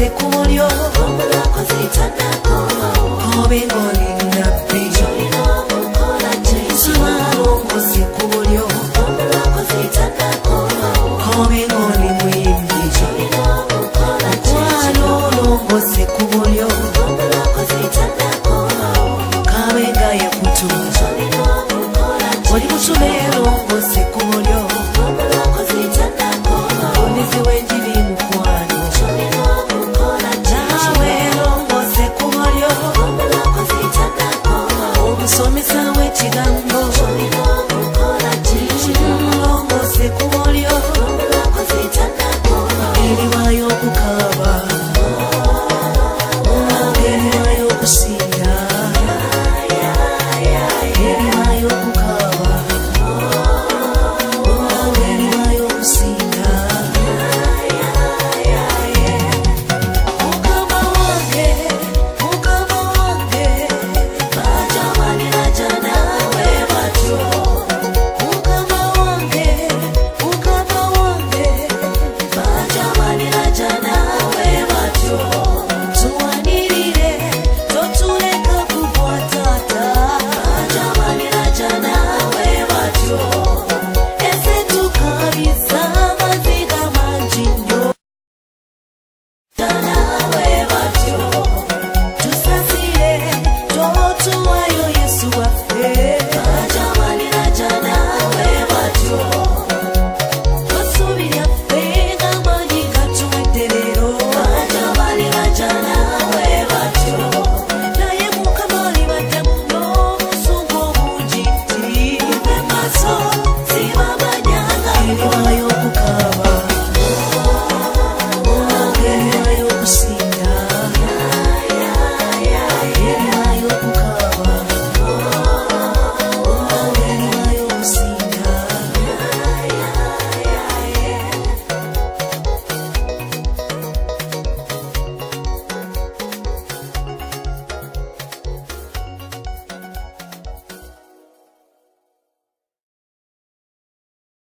kumulyo Obengoli napi Longose kumulyo Obengoli mwimbi Longose kumulyo Kabenga ye kutu Oli mutume longose kumulyo Onizi wenjiri mukwano Nawe longose kumulyo Omusomesa w'ekigambo Longose kumulyo Eriwayo okukaba Eriwayo okusinga Eriwayo okukaba Eriwayo okusinga Mukama wange bajamalira jana we batyo Mukama wange bajamalira jana we batyo Tuwanirire totuleka kubwatata bajamalira jana we batyo Ese tukabisa maziga manji nnyo Jana